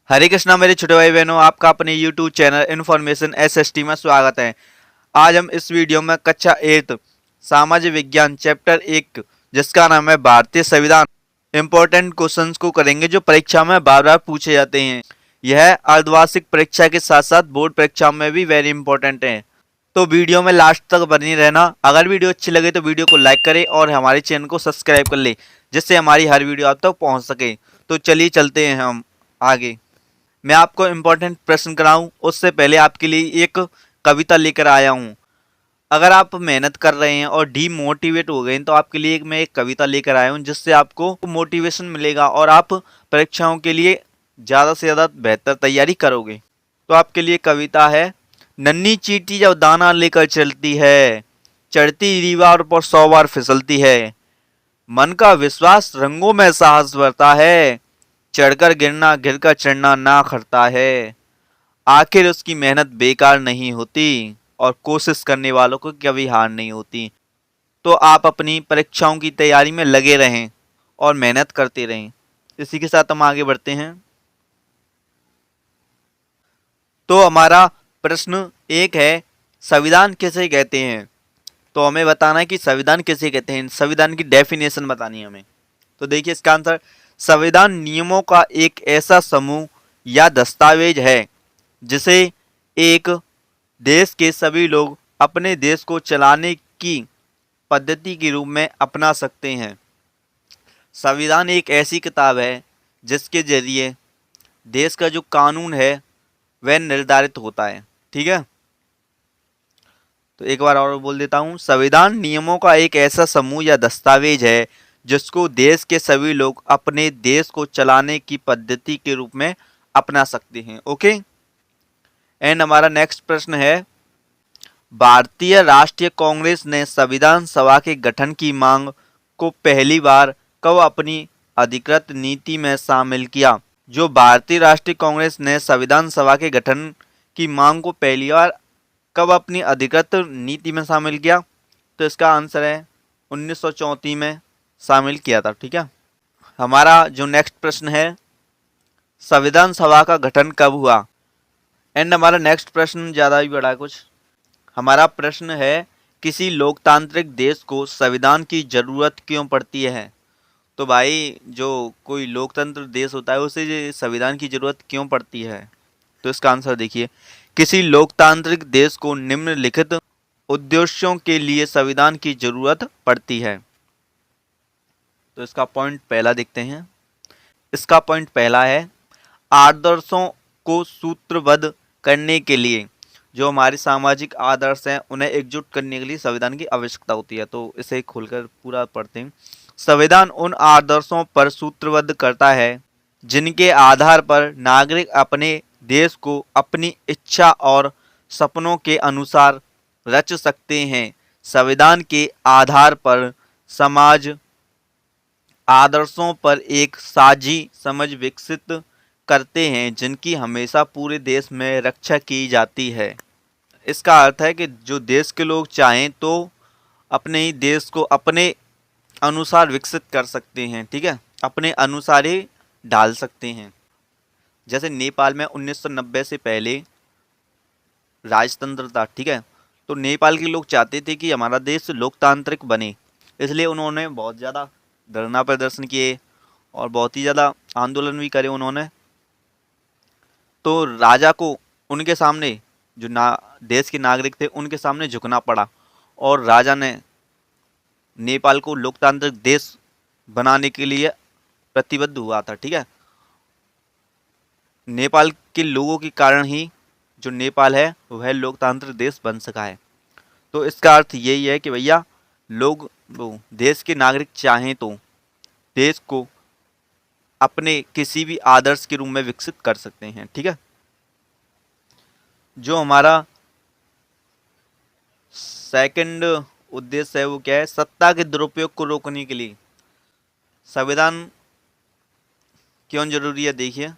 हरे कृष्णा मेरे छोटे भाई बहनों, आपका अपने यूट्यूब चैनल इन्फॉर्मेशन एसएसटी में स्वागत है। आज हम इस वीडियो में कक्षा 8 सामाजिक विज्ञान चैप्टर 1 जिसका नाम है भारतीय संविधान इम्पोर्टेंट क्वेश्चंस को करेंगे जो परीक्षा में बार बार पूछे जाते हैं। यह अर्धवार्षिक परीक्षा के साथ साथ बोर्ड परीक्षा में भी वेरी इंपॉर्टेंट है, तो वीडियो में लास्ट तक बनी रहना। अगर वीडियो अच्छी लगे तो वीडियो को लाइक करें और हमारे चैनल को सब्सक्राइब कर ले जिससे हमारी हर वीडियो आप तक पहुंच सके। तो चलिए चलते हैं हम आगे। मैं आपको इम्पोर्टेंट प्रश्न कराऊं उससे पहले आपके लिए एक कविता लेकर आया हूं। अगर आप मेहनत कर रहे हैं और डीमोटिवेट हो गए हैं तो आपके लिए मैं एक कविता लेकर आया हूं जिससे आपको मोटिवेशन मिलेगा और आप परीक्षाओं के लिए ज़्यादा से ज़्यादा बेहतर तैयारी करोगे। तो आपके लिए कविता है। नन्ही चींटी जब दाना लेकर चलती है, चढ़ती दीवार पर 100 बार फिसलती है। मन का विश्वास रंगों में साहस भरता है, चढ़कर गिरना गिरकर चढ़ना ना खरता है। आखिर उसकी मेहनत बेकार नहीं होती और कोशिश करने वालों को कभी हार नहीं होती। तो आप अपनी परीक्षाओं की तैयारी में लगे रहें और मेहनत करते रहें। इसी के साथ हम आगे बढ़ते हैं। तो हमारा प्रश्न एक है, संविधान किसे कहते हैं? तो हमें बताना है कि संविधान किसे कहते हैं, संविधान की डेफिनेशन बतानी है हमें। तो देखिए इसका आंसर, संविधान नियमों का एक ऐसा समूह या दस्तावेज है जिसे एक देश के सभी लोग अपने देश को चलाने की पद्धति के रूप में अपना सकते हैं। संविधान एक ऐसी किताब है जिसके जरिए देश का जो कानून है वह निर्धारित होता है। ठीक है, तो एक बार और बोल देता हूँ। संविधान नियमों का एक ऐसा समूह या दस्तावेज है जिसको देश के सभी लोग अपने देश को चलाने की पद्धति के रूप में अपना सकते हैं। ओके, एंड हमारा नेक्स्ट प्रश्न है, भारतीय राष्ट्रीय कांग्रेस ने संविधान सभा के गठन की मांग को पहली बार कब अपनी अधिकृत नीति में शामिल किया? जो भारतीय राष्ट्रीय कांग्रेस ने संविधान सभा के गठन की मांग को पहली बार कब अपनी अधिकृत नीति में शामिल किया? तो इसका आंसर है 1934 में शामिल किया था। ठीक है, हमारा जो नेक्स्ट प्रश्न है, संविधान सभा का गठन कब हुआ? एंड हमारा नेक्स्ट प्रश्न ज़्यादा ही बड़ा कुछ। हमारा प्रश्न है, किसी लोकतांत्रिक देश को संविधान की जरूरत क्यों पड़ती है? तो भाई जो कोई लोकतंत्र देश होता है उसे संविधान की जरूरत क्यों पड़ती है? तो इसका आंसर देखिए, किसी लोकतांत्रिक देश को निम्नलिखित उद्देश्यों के लिए संविधान की जरूरत पड़ती है। तो इसका पॉइंट पहला देखते हैं। इसका पॉइंट पहला है, आदर्शों को सूत्रबद्ध करने के लिए। जो हमारे सामाजिक आदर्श हैं उन्हें एकजुट करने के लिए संविधान की आवश्यकता होती है। तो इसे खोलकर पूरा पढ़ते हैं। संविधान उन आदर्शों पर सूत्रबद्ध करता है जिनके आधार पर नागरिक अपने देश को अपनी इच्छा और सपनों के अनुसार रच सकते हैं। संविधान के आधार पर समाज आदर्शों पर एक साझी समझ विकसित करते हैं जिनकी हमेशा पूरे देश में रक्षा की जाती है। इसका अर्थ है कि जो देश के लोग चाहें तो अपने ही देश को अपने अनुसार विकसित कर सकते हैं। ठीक है, अपने अनुसार ही ढाल सकते हैं। जैसे नेपाल में 1990 से पहले राजतंत्र था। ठीक है, तो नेपाल के लोग चाहते थे कि हमारा देश लोकतांत्रिक बने, इसलिए उन्होंने बहुत ज़्यादा धरना प्रदर्शन किए और बहुत ही ज़्यादा आंदोलन भी करे उन्होंने। तो राजा को उनके सामने जो देश के नागरिक थे उनके सामने झुकना पड़ा और राजा ने नेपाल को लोकतांत्रिक देश बनाने के लिए प्रतिबद्ध हुआ था। ठीक है, नेपाल के लोगों के कारण ही जो नेपाल है वह लोकतांत्रिक देश बन सका है। तो इसका अर्थ यही है कि भैया लोग देश के नागरिक चाहें तो देश को अपने किसी भी आदर्श के रूप में विकसित कर सकते हैं। ठीक है, जो हमारा सेकंड उद्देश्य है वो क्या है? सत्ता के दुरुपयोग को रोकने के लिए संविधान क्यों जरूरी है? देखिए,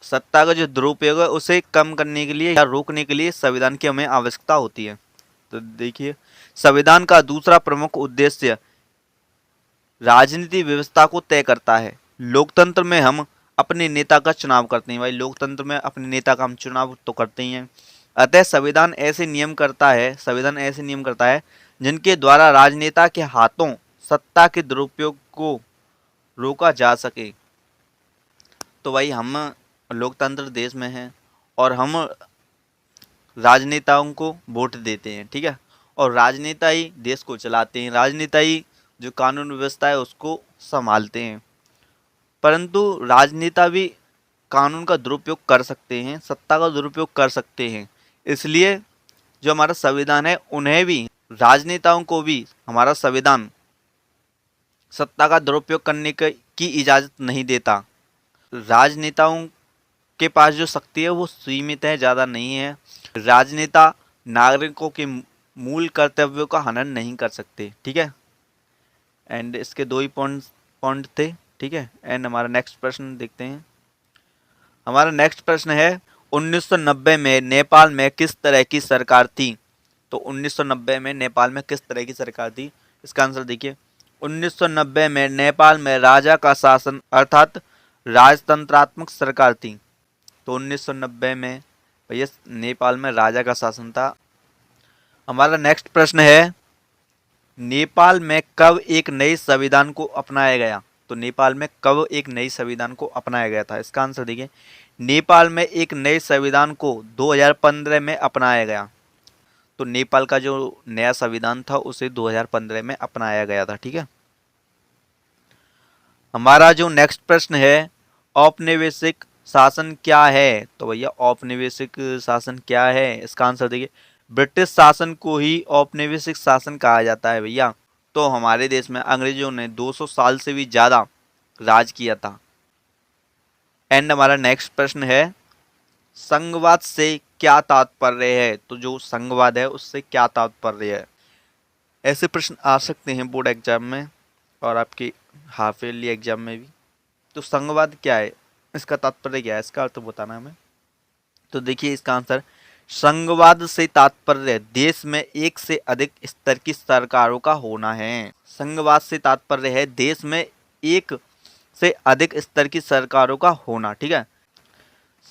सत्ता का जो दुरुपयोग है उसे कम करने के लिए या रोकने के लिए संविधान की हमें आवश्यकता होती है। तो देखिए, संविधान का दूसरा प्रमुख उद्देश्य राजनीति व्यवस्था को तय करता है। लोकतंत्र में हम अपने नेता का चुनाव करते हैं। भाई लोकतंत्र में अपने नेता का हम चुनाव तो करते ही हैं। अतः संविधान ऐसे नियम करता है, संविधान ऐसे नियम करता है जिनके द्वारा राजनेता के हाथों सत्ता के दुरुपयोग को रोका जा सके। तो भाई हम लोकतंत्र देश में हैं और हम राजनेताओं को वोट देते हैं, ठीक है, और राजनेता ही देश को चलाते हैं, राजनेता ही जो कानून व्यवस्था है उसको संभालते हैं। परंतु राजनेता भी कानून का दुरुपयोग कर सकते हैं, सत्ता का दुरुपयोग कर सकते हैं। इसलिए जो हमारा संविधान है उन्हें भी, राजनेताओं को भी हमारा संविधान सत्ता का दुरुपयोग करने की इजाज़त नहीं देता। राजनेताओं के पास जो शक्ति है वो सीमित है, ज़्यादा नहीं है। राजनेता नागरिकों के मूल कर्तव्यों का हनन नहीं कर सकते, ठीक है। एंड इसके दो ही पॉइंट थे, ठीक है। एंड हमारा नेक्स्ट प्रश्न देखते हैं। हमारा नेक्स्ट प्रश्न है 1990 में नेपाल में किस तरह की सरकार थी। तो 1990 में नेपाल में किस तरह की सरकार थी, इसका आंसर देखिए। 1990 में नेपाल में राजा का शासन अर्थात राजतंत्रात्मक सरकार थी। तो 1990 में भैया नेपाल में राजा का शासन था। हमारा नेक्स्ट प्रश्न है नेपाल में कब एक नए संविधान को अपनाया गया। तो नेपाल में कब एक नई संविधान को अपनाया गया था, इसका आंसर देखिए। नेपाल में एक नए संविधान को 2015 में अपनाया गया। तो नेपाल का जो नया संविधान था उसे 2015 में अपनाया गया था, ठीक है। हमारा जो नेक्स्ट प्रश्न है औपनिवेशिक शासन क्या है। तो भैया औपनिवेशिक शासन क्या है, इसका आंसर देखिए। ब्रिटिश शासन को ही औपनिवेशिक शासन कहा जाता है भैया। तो हमारे देश में अंग्रेजों ने 200 साल से भी ज़्यादा राज किया था। एंड हमारा नेक्स्ट प्रश्न है संघवाद से क्या तात्पर्य है। तो जो संघवाद है उससे क्या तात्पर्य है, ऐसे प्रश्न आ सकते हैं बोर्ड एग्जाम में और आपके हाफ ईयरली एग्जाम में भी। तो संघवाद क्या है, इसका तात्पर्य क्या है, इसका अर्थ बताना हमें। तो देखिए इसका आंसर संघवाद से तात्पर्य देश में एक से अधिक स्तर की सरकारों का होना है। संघवाद से तात्पर्य है देश में एक से अधिक स्तर की सरकारों का होना, ठीक है।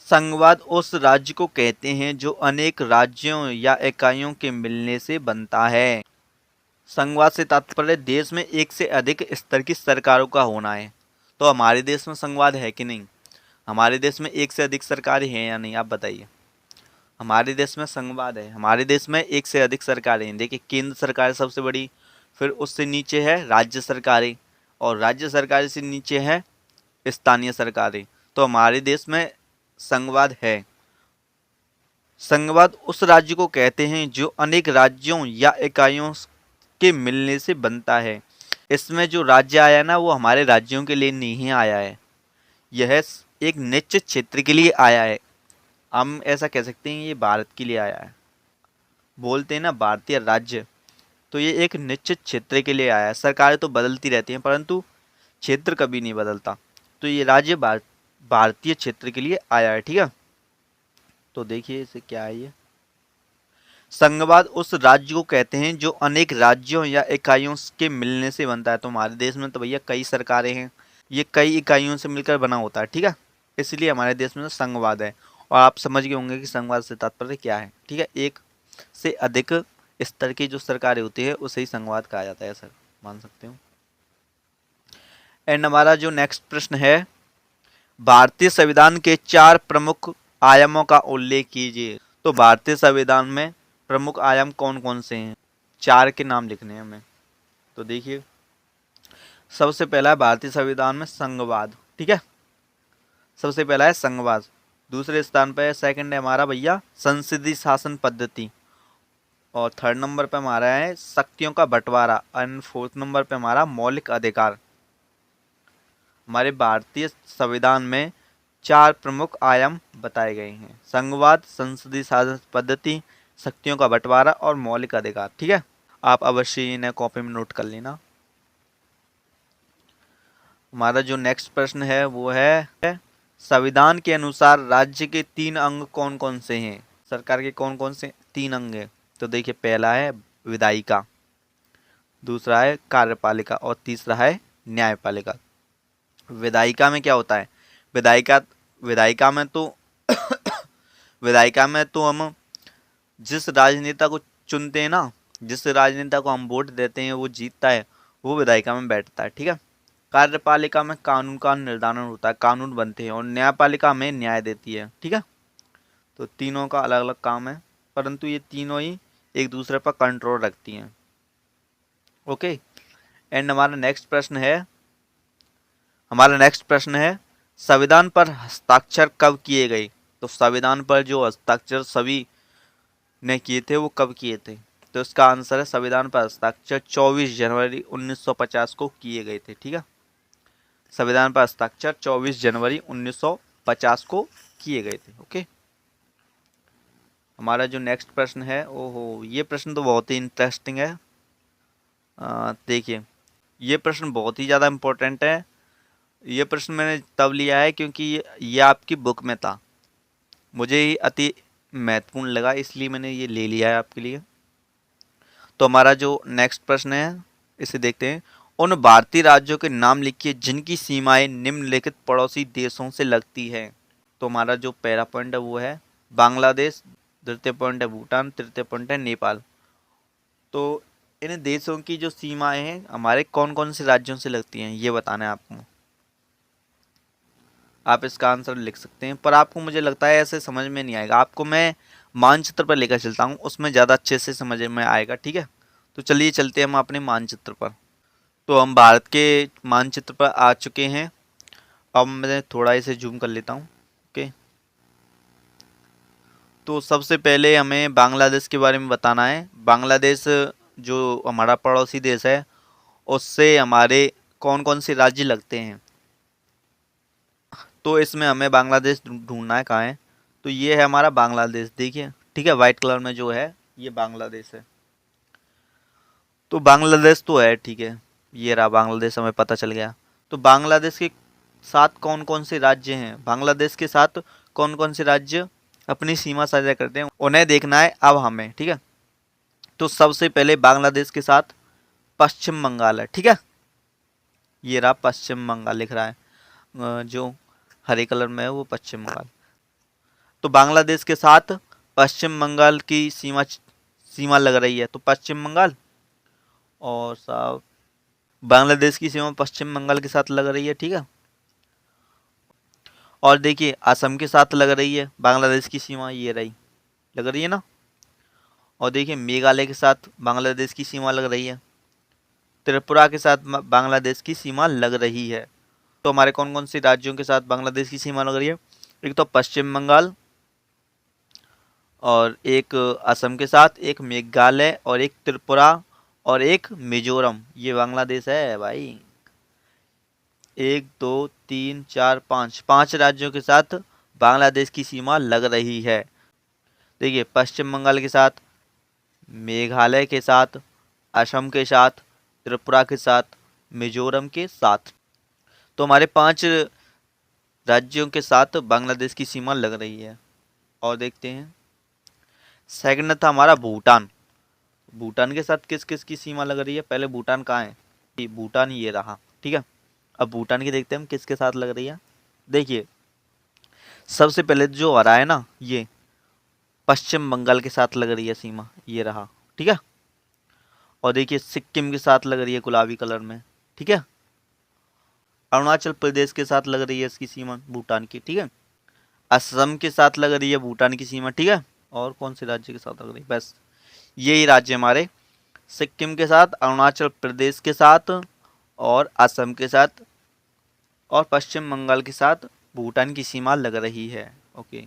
संघवाद उस राज्य को कहते हैं जो अनेक राज्यों या इकाइयों के मिलने से बनता है। संघवाद से तात्पर्य देश में एक से अधिक स्तर की सरकारों का होना है। तो हमारे देश में संघवाद है कि नहीं, हमारे देश में एक से अधिक सरकारें हैं या नहीं, आप बताइए। हमारे देश में संघवाद है, हमारे देश में एक से अधिक सरकारें हैं। देखिए केंद्र सरकार सबसे बड़ी, फिर उससे नीचे है राज्य सरकारें, और राज्य सरकारें से नीचे है स्थानीय सरकारें। तो हमारे देश में संघवाद है। संघवाद उस राज्य को कहते हैं जो अनेक राज्यों या इकाइयों के मिलने से बनता है। इसमें जो राज्य आया ना वो हमारे राज्यों के लिए नहीं आया है, यह एक निश्चित क्षेत्र के लिए आया है। हम ऐसा कह सकते हैं ये भारत के लिए आया है। बोलते हैं ना भारतीय राज्य, तो ये एक निश्चित क्षेत्र के लिए आया है। सरकारें तो बदलती रहती हैं परंतु क्षेत्र कभी नहीं बदलता। तो ये राज्य भारतीय क्षेत्र के लिए आया है, ठीक है। तो देखिए इसे क्या है ये। संघवाद उस राज्य को कहते हैं जो अनेक राज्यों या इकाइयों के मिलने से बनता है। तो हमारे देश में तो भैया कई सरकारें हैं, ये कई इकाइयों से मिलकर बना होता है, ठीक है। इसलिए हमारे देश में तो संघवाद है। और आप समझ गए होंगे कि संघवाद से तात्पर्य क्या है, ठीक है। एक से अधिक स्तर की जो सरकारें होती है उसे ही संघवाद कहा जाता है, सर मान सकते हो। एंड हमारा जो नेक्स्ट प्रश्न है भारतीय संविधान के 4 प्रमुख आयामों का उल्लेख कीजिए। तो भारतीय संविधान में प्रमुख आयाम कौन कौन से हैं, 4 के नाम लिखने हैं हमें। तो देखिए सबसे पहला है भारतीय संविधान में संघवाद, ठीक है, सबसे पहला है संघवाद। दूसरे स्थान पर सेकंड है हमारा भैया संसदीय शासन पद्धति, और थर्ड नंबर पे हमारा है शक्तियों का बंटवारा, एंड फोर्थ नंबर पे हमारा मौलिक अधिकार। हमारे भारतीय संविधान में 4 प्रमुख आयाम बताए गए हैं, संघवाद, संसदीय शासन पद्धति, शक्तियों का बंटवारा और मौलिक अधिकार, ठीक है। आप अवश्य इन्हें कॉपी में नोट कर लेना। हमारा जो नेक्स्ट प्रश्न है वो है संविधान के अनुसार राज्य के 3 अंग कौन कौन से हैं, सरकार के कौन कौन से 3 अंग हैं। तो देखिए पहला है विधायिका, दूसरा है कार्यपालिका और तीसरा है न्यायपालिका। विधायिका में क्या होता है, विधायिका विधायिका में तो विधायिका में तो हम जिस राजनेता को चुनते हैं ना, जिस राजनेता को हम वोट देते हैं वो जीतता है, वो विधायिका में बैठता है, ठीक है। कार्यपालिका में कानून का निर्धारण होता है, कानून बनते हैं, और न्यायपालिका में न्याय देती है, ठीक है। तो तीनों का अलग अलग काम है, परंतु ये तीनों ही एक दूसरे पर कंट्रोल रखती हैं। ओके। एंड हमारा नेक्स्ट प्रश्न है संविधान पर हस्ताक्षर कब किए गए। तो संविधान पर जो हस्ताक्षर सभी ने किए थे वो कब किए थे। तो इसका आंसर है संविधान पर हस्ताक्षर 24 जनवरी 1950 को किए गए थे, ठीक है। संविधान पर हस्ताक्षर 24 जनवरी 1950 को किए गए थे। ओके। हमारा जो नेक्स्ट प्रश्न है, ओहो ये प्रश्न तो बहुत ही इंटरेस्टिंग है। देखिए ये प्रश्न बहुत ही ज़्यादा इम्पोर्टेंट है। ये प्रश्न मैंने तब लिया है क्योंकि ये आपकी बुक में था, मुझे ही अति महत्वपूर्ण लगा, इसलिए मैंने ये ले लिया है आपके लिए। तो हमारा जो नेक्स्ट प्रश्न है इसे देखते हैं। उन भारतीय राज्यों के नाम लिखिए जिनकी सीमाएं निम्नलिखित पड़ोसी देशों से लगती है। तो हमारा जो पहला पॉइंट है वो है बांग्लादेश, द्वितीय पॉइंट है भूटान, तृतीय पॉइंट है नेपाल। तो इन देशों की जो सीमाएं हैं हमारे कौन कौन से राज्यों से लगती हैं ये बताना है आपको। आप इसका आंसर लिख सकते हैं, पर आपको मुझे लगता है ऐसे समझ में नहीं आएगा, आपको मैं मानचित्र पर लेकर चलता हूँ, उसमें ज़्यादा अच्छे से समझ में आएगा, ठीक है। तो चलिए चलते हैं हम अपने मानचित्र पर। तो हम भारत के मानचित्र पर आ चुके हैं। अब मैं थोड़ा इसे जूम कर लेता हूँ। ओके। तो सबसे पहले हमें बांग्लादेश के बारे में बताना है। बांग्लादेश जो हमारा पड़ोसी देश है उससे हमारे कौन कौन से राज्य लगते हैं। तो इसमें हमें बांग्लादेश ढूंढना है, कहाँ है। तो ये है हमारा बांग्लादेश, देखिए, ठीक है, वाइट कलर में जो है ये बांग्लादेश है। तो बांग्लादेश तो है, ठीक है, ये रहा बांग्लादेश, हमें पता चल गया। तो बांग्लादेश के साथ कौन कौन से राज्य हैं, बांग्लादेश के साथ कौन कौन से राज्य अपनी सीमा साझा करते हैं, उन्हें देखना है अब हमें, ठीक है। तो सबसे पहले बांग्लादेश के साथ पश्चिम बंगाल है, ठीक है, ये रहा पश्चिम बंगाल लिख रहा है, जो हरे कलर में है वो पश्चिम बंगाल। तो बांग्लादेश के साथ पश्चिम बंगाल की सीमा सीमा लग रही है, तो पश्चिम बंगाल, और साहब बांग्लादेश की सीमा पश्चिम बंगाल के साथ लग रही है, ठीक है। और देखिए असम के साथ लग रही है बांग्लादेश की सीमा, ये रही, लग रही है ना। और देखिए मेघालय के साथ बांग्लादेश की सीमा लग रही है, त्रिपुरा के साथ बांग्लादेश की सीमा लग रही है। तो हमारे कौन कौन से राज्यों के साथ बांग्लादेश की सीमा लग रही है, एक तो पश्चिम बंगाल, और एक असम के साथ, एक मेघालय, और एक त्रिपुरा, और एक मिजोरम, ये बांग्लादेश है भाई। एक दो तीन चार पाँच, पांच राज्यों के साथ बांग्लादेश की सीमा लग रही है। देखिए पश्चिम बंगाल के साथ, मेघालय के साथ, असम के साथ, त्रिपुरा के साथ, मिजोरम के साथ। तो हमारे पांच राज्यों के साथ बांग्लादेश की सीमा लग रही है। और देखते हैं सेकंड था हमारा भूटान। भूटान के साथ किस किस की सीमा लग रही है, पहले भूटान कहाँ है, भूटान ये रहा, ठीक है। अब भूटान की देखते हैं हम किसके साथ लग रही है। देखिए सबसे पहले जो आ रहा है ना, ये पश्चिम बंगाल के साथ लग रही है सीमा, ये रहा, ठीक है। और देखिए सिक्किम के साथ लग रही है गुलाबी कलर में, ठीक है। अरुणाचल प्रदेश के साथ लग रही है इसकी सीमा भूटान की, ठीक है। असम के साथ लग रही है भूटान की सीमा, ठीक है। और कौन से राज्य के साथ लग रही है, बस यही राज्य हमारे, सिक्किम के साथ, अरुणाचल प्रदेश के साथ, और असम के साथ, और पश्चिम बंगाल के साथ भूटान की सीमा लग रही है। ओके।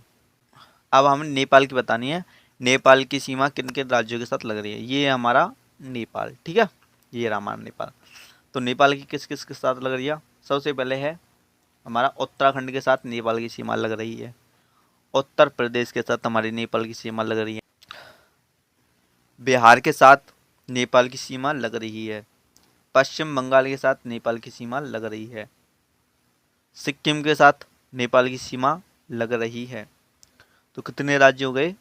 अब हमें नेपाल की बतानी है, नेपाल की सीमा किन किन राज्यों के साथ लग रही है। ये है हमारा नेपाल, ठीक है, ये रहा हमारा नेपाल। तो नेपाल की किस किस के साथ लग रही है, सबसे पहले है हमारा उत्तराखंड के साथ नेपाल की सीमा लग रही है, उत्तर प्रदेश के साथ हमारी नेपाल की सीमा लग रही है, बिहार के साथ नेपाल की सीमा लग रही है, पश्चिम बंगाल के साथ नेपाल की सीमा लग रही है, सिक्किम के साथ नेपाल की सीमा लग रही है। तो कितने राज्य हो गए,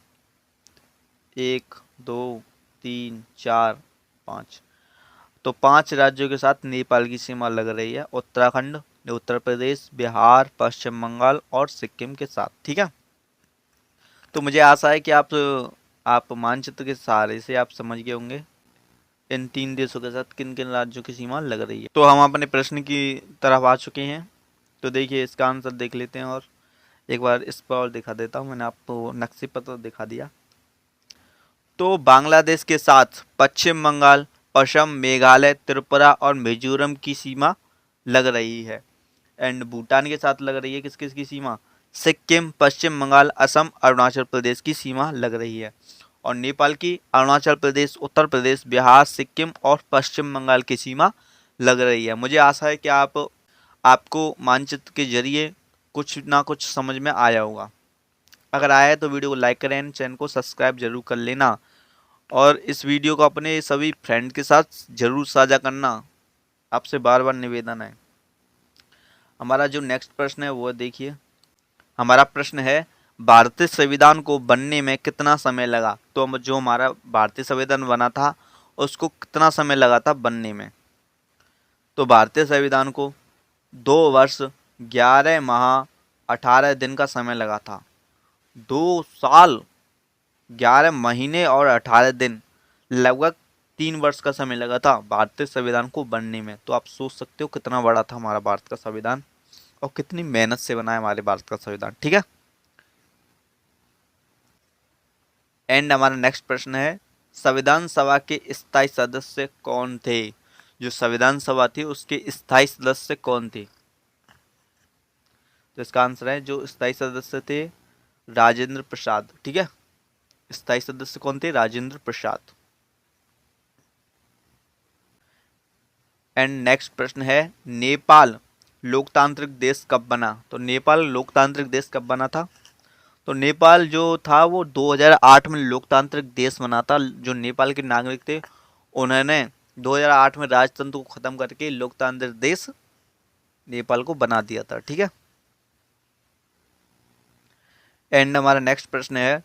एक दो तीन चार पाँच। तो पांच राज्यों के साथ नेपाल की सीमा लग रही है, उत्तराखंड, उत्तर प्रदेश, बिहार, पश्चिम बंगाल और सिक्किम के साथ। ठीक है, तो मुझे आशा है कि आप मानचित्र के सहारे से आप समझ गए होंगे इन 3 देशों के साथ किन किन राज्यों की सीमा लग रही है। तो हम अपने प्रश्न की तरफ आ चुके हैं। तो देखिए इसका आंसर देख लेते हैं, और एक बार इस पर और दिखा देता हूँ। मैंने आपको नक्शे पर तो दिखा दिया। तो बांग्लादेश के साथ पश्चिम बंगाल, असम, मेघालय, त्रिपुरा और मिजोरम की सीमा लग रही है। एंड भूटान के साथ लग रही है किस किस की सीमा? सिक्किम, पश्चिम बंगाल, असम, अरुणाचल प्रदेश की सीमा लग रही है। और नेपाल की अरुणाचल प्रदेश, उत्तर प्रदेश, बिहार, सिक्किम और पश्चिम बंगाल की सीमा लग रही है। मुझे आशा है कि आपको मानचित्र के जरिए कुछ ना कुछ समझ में आया होगा। अगर आया है तो वीडियो को लाइक करें, चैनल को सब्सक्राइब जरूर कर लेना, और इस वीडियो को अपने सभी फ्रेंड के साथ जरूर साझा करना, आपसे बार बार निवेदन है। हमारा जो नेक्स्ट प्रश्न है वो देखिए। हमारा प्रश्न है, भारतीय संविधान को बनने में कितना समय लगा? तो जो हमारा भारतीय संविधान बना था उसको कितना समय लगा था बनने में? तो भारतीय संविधान को 2 वर्ष 11 माह 18 दिन का समय लगा था। 2 साल 11 महीने और 18 दिन, लगभग 3 वर्ष का समय लगा था भारतीय संविधान को बनने में। तो आप सोच सकते हो कितना बड़ा था हमारा भारत का संविधान और कितनी मेहनत से बना है हमारे भारत का संविधान। ठीक है, एंड हमारा नेक्स्ट प्रश्न है, संविधान सभा के स्थायी सदस्य कौन थे? जो संविधान सभा थी उसके स्थायी सदस्य कौन थे? तो इसका आंसर है, जो स्थायी सदस्य थे, राजेंद्र प्रसाद। ठीक है, स्थायी सदस्य कौन थे? राजेंद्र प्रसाद। एंड नेक्स्ट प्रश्न है, नेपाल लोकतांत्रिक देश कब बना? तो नेपाल लोकतांत्रिक देश कब बना था? तो नेपाल जो था वो 2008 में लोकतांत्रिक देश बना था। जो नेपाल के नागरिक थे उन्होंने 2008 में राजतंत्र को खत्म करके लोकतांत्रिक देश नेपाल को बना दिया था। ठीक है, एंड हमारा नेक्स्ट प्रश्न है,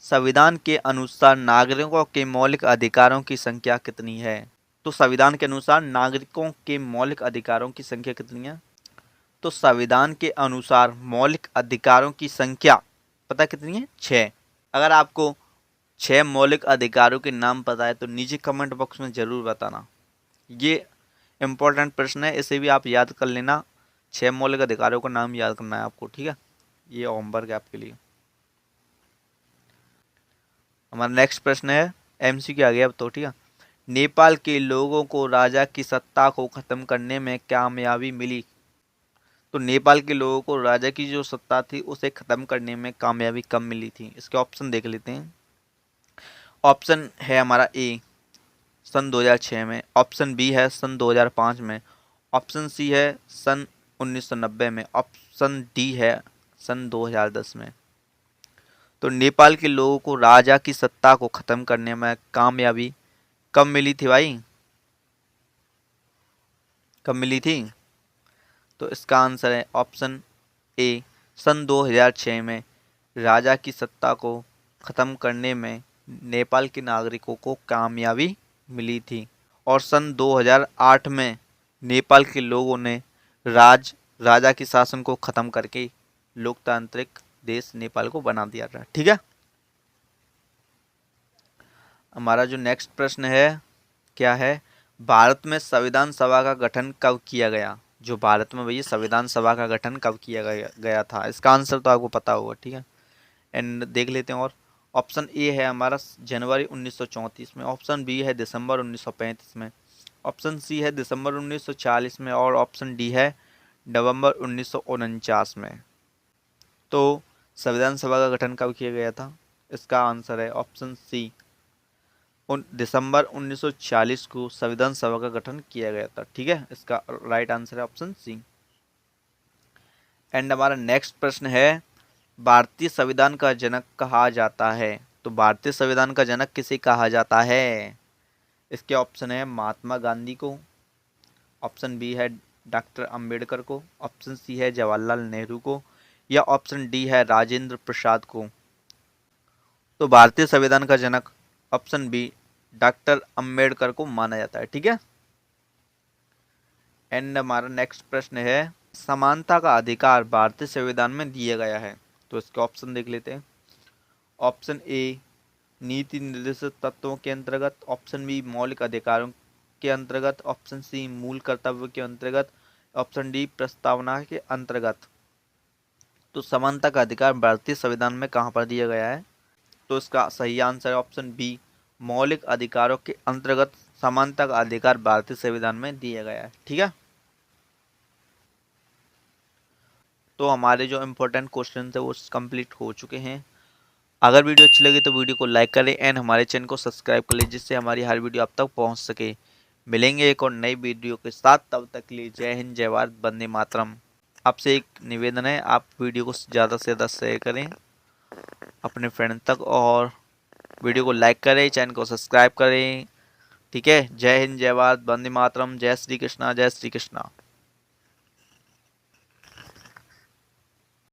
संविधान के अनुसार नागरिकों के मौलिक अधिकारों की संख्या कितनी है? तो संविधान के अनुसार नागरिकों के मौलिक अधिकारों की संख्या कितनी है? तो संविधान के अनुसार मौलिक अधिकारों की संख्या पता कितनी है? 6। अगर आपको 6 मौलिक अधिकारों के नाम पता है तो नीचे कमेंट बॉक्स में जरूर बताना। ये इंपॉर्टेंट प्रश्न है, इसे भी आप याद कर लेना। 6 मौलिक अधिकारों का नाम याद करना है आपको। ठीक है, ये होमवर्क है आपके लिए। हमारा नेक्स्ट प्रश्न है, एमसीक्यू आ गया अब तो। ठीक है, नेपाल के लोगों को राजा की सत्ता को खत्म करने में कामयाबी मिली। तो नेपाल के लोगों को राजा की जो सत्ता थी उसे खत्म करने में कामयाबी कब मिली थी? इसके ऑप्शन देख लेते हैं। ऑप्शन है हमारा ए, सन 2006 में। ऑप्शन बी है सन 2005 में। ऑप्शन सी है सन 1990 में। ऑप्शन डी है सन 2010 में। तो नेपाल के लोगों को राजा की सत्ता को खत्म करने में कामयाबी कब मिली थी भाई? कब मिली थी? तो इसका आंसर है ऑप्शन ए, सन 2006 में राजा की सत्ता को खत्म करने में नेपाल के नागरिकों को कामयाबी मिली थी। और सन 2008 में नेपाल के लोगों ने राजा के शासन को खत्म करके लोकतांत्रिक देश नेपाल को बना दिया था। ठीक है, हमारा जो नेक्स्ट प्रश्न है क्या है, भारत में संविधान सभा का गठन कब किया गया? जो भारत में भैया संविधान सभा का गठन कब किया गया था? इसका आंसर तो आपको पता होगा। ठीक है, एंड देख लेते हैं। और ऑप्शन ए है हमारा जनवरी 1934 में। ऑप्शन बी है दिसंबर 1935 में। ऑप्शन सी है दिसंबर 1940 में। और ऑप्शन डी है नवंबर 1949 में। तो संविधान सभा का गठन कब किया गया था? इसका आंसर है ऑप्शन सी, दिसंबर 1940 को संविधान सभा का गठन किया गया था। ठीक है, इसका राइट आंसर है ऑप्शन सी। एंड हमारा नेक्स्ट प्रश्न है, भारतीय संविधान का जनक कहा जाता है। तो भारतीय संविधान का जनक किसे कहा जाता है? इसके ऑप्शन है महात्मा गांधी को। ऑप्शन बी है डॉक्टर अंबेडकर को। ऑप्शन सी है जवाहरलाल नेहरू को। या ऑप्शन डी है राजेंद्र प्रसाद को। तो भारतीय संविधान का जनक ऑप्शन बी डॉक्टर अंबेडकर को माना जाता है। ठीक है, एंड हमारा नेक्स्ट प्रश्न है, समानता का अधिकार भारतीय संविधान में दिया गया है? तो इसके ऑप्शन देख लेते हैं। ऑप्शन ए नीति निर्देशित तत्वों के अंतर्गत, ऑप्शन बी मौलिक अधिकारों के अंतर्गत, ऑप्शन सी मूल कर्तव्य के अंतर्गत, ऑप्शन डी प्रस्तावना के अंतर्गत। तो समानता का अधिकार भारतीय संविधान में कहाँ पर दिया गया है? तो इसका सही आंसर है ऑप्शन बी, मौलिक अधिकारों के अंतर्गत समानता का अधिकार भारतीय संविधान में दिया गया है। ठीक है, तो हमारे जो इम्पोर्टेंट क्वेश्चन थे वो कंप्लीट हो चुके हैं। अगर वीडियो अच्छी लगी तो वीडियो को लाइक करें एंड हमारे चैनल को सब्सक्राइब कर लें, जिससे हमारी हर वीडियो आप तक पहुंच सके। मिलेंगे एक और नई वीडियो के साथ, तब तक के लिए जय हिंद, जय भारत, वंदे मातरम। आपसे एक निवेदन है, आप वीडियो को ज़्यादा से ज़्यादा शेयर करें अपने फ्रेंड तक, और वीडियो को लाइक करें, चैनल को सब्सक्राइब करें। ठीक है, जय हिंद, जय भारत, वंदे मातरम, जय श्री कृष्णा, जय श्री कृष्णा।